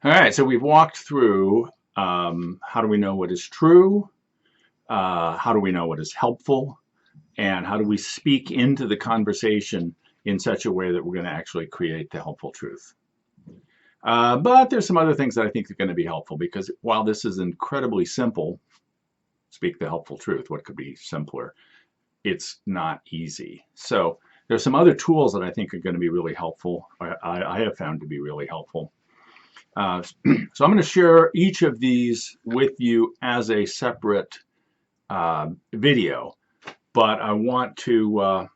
All right, so we've walked through how do we know what is true, how do we know what is helpful, and how do we speak into the conversation in such a way that we're going to actually create the helpful truth. But there's some other things that I think are going to be helpful because while this is incredibly simple, speak the helpful truth, what could be simpler? It's not easy. So there's some other tools that I think are going to be really helpful. I have found to be really helpful. So I'm going to share each of these with you as a separate video, but I want to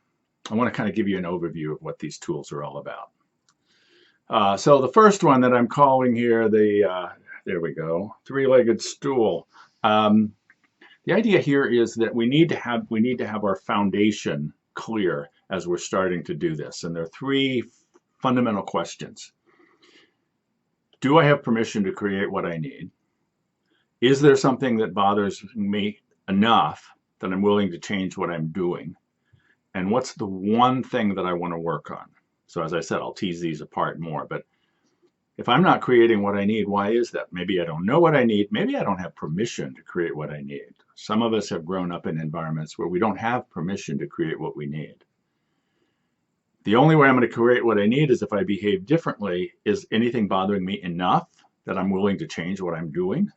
kind of give you an overview of what these tools are all about. So the first one that I'm calling here there we go, three-legged stool. The idea here is that we need to have our foundation clear as we're starting to do this, and there are three fundamental questions. Do I have permission to create what I need? Is there something that bothers me enough that I'm willing to change what I'm doing? And what's the one thing that I want to work on? So as I said, I'll tease these apart more, but if I'm not creating what I need, why is that? Maybe I don't know what I need. Maybe I don't have permission to create what I need. Some of us have grown up in environments where we don't have permission to create what we need. The only way I'm going to create what I need is if I behave differently. Is anything bothering me enough that I'm willing to change what I'm doing?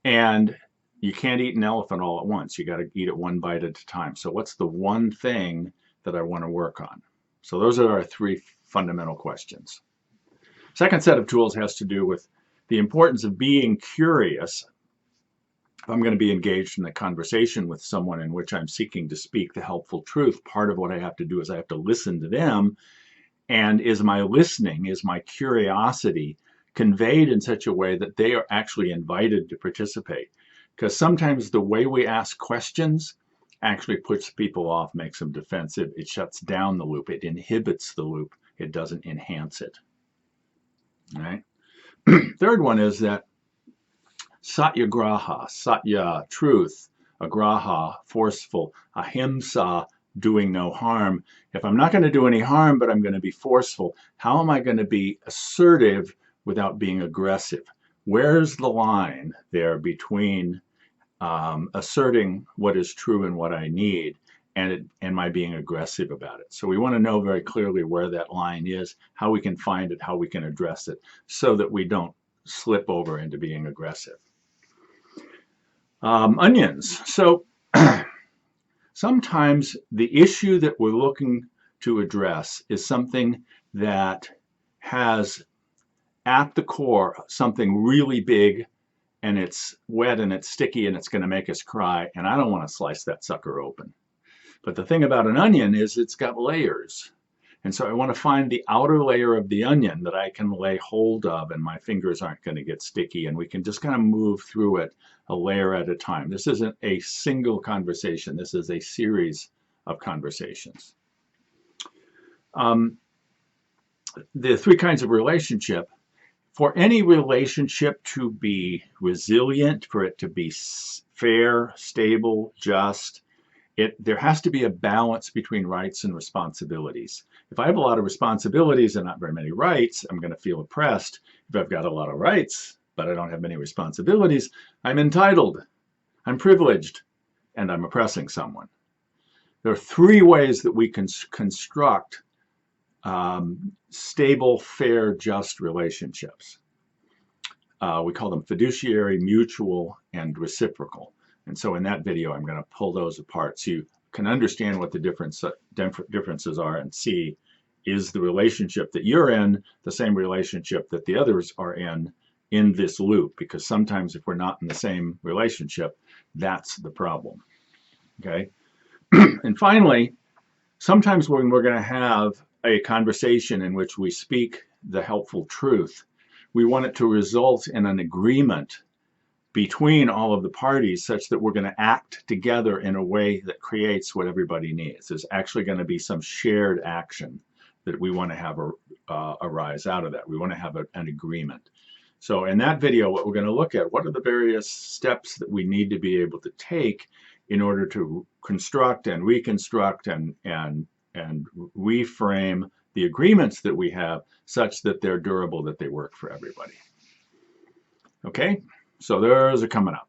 And you can't eat an elephant all at once. You got to eat it one bite at a time. So what's the one thing that I want to work on? So those are our three fundamental questions. Second set of tools has to do with the importance of being curious. If I'm going to be engaged in a conversation with someone in which I'm seeking to speak the helpful truth, part of what I have to do is I have to listen to them. And is my listening, is my curiosity conveyed in such a way that they are actually invited to participate? Because sometimes the way we ask questions actually puts people off, makes them defensive. It shuts down the loop. It inhibits the loop. It doesn't enhance it. All right. Third one is that satyagraha, satya, truth, agraha, forceful, ahimsa, doing no harm. If I'm not going to do any harm, but I'm going to be forceful, how am I going to be assertive without being aggressive? Where's the line there between asserting what is true and what I need and my being aggressive about it? So we want to know very clearly where that line is, how we can find it, how we can address it, so that we don't slip over into being aggressive. Onions. So sometimes the issue that we're looking to address is something that has at the core something really big, and it's wet and it's sticky and it's going to make us cry, and I don't want to slice that sucker open. But the thing about an onion is it's got layers. And so I want to find the outer layer of the onion that I can lay hold of and my fingers aren't going to get sticky, and we can just kind of move through it a layer at a time. This isn't a single conversation. This is a series of conversations. The three kinds of relationship. For any relationship to be resilient, for it to be fair, stable, just, there has to be a balance between rights and responsibilities. If I have a lot of responsibilities and not very many rights, I'm going to feel oppressed. If I've got a lot of rights, but I don't have many responsibilities, I'm entitled, I'm privileged, and I'm oppressing someone. There are three ways that we can construct stable, fair, just relationships. We call them fiduciary, mutual, and reciprocal. And so in that video, I'm going to pull those apart so you can understand what the differences are and see, is the relationship that you're in the same relationship that the others are in this loop? Because sometimes if we're not in the same relationship, that's the problem. Okay. And finally, sometimes when we're going to have a conversation in which we speak the helpful truth, we want it to result in an agreement between all of the parties such that we're going to act together in a way that creates what everybody needs. There's actually going to be some shared action that we want to have arise out of that. We want to have an agreement. So in that video, what we're going to look at, what are the various steps that we need to be able to take in order to construct and reconstruct and reframe the agreements that we have such that they're durable, that they work for everybody. Okay, so those are coming up.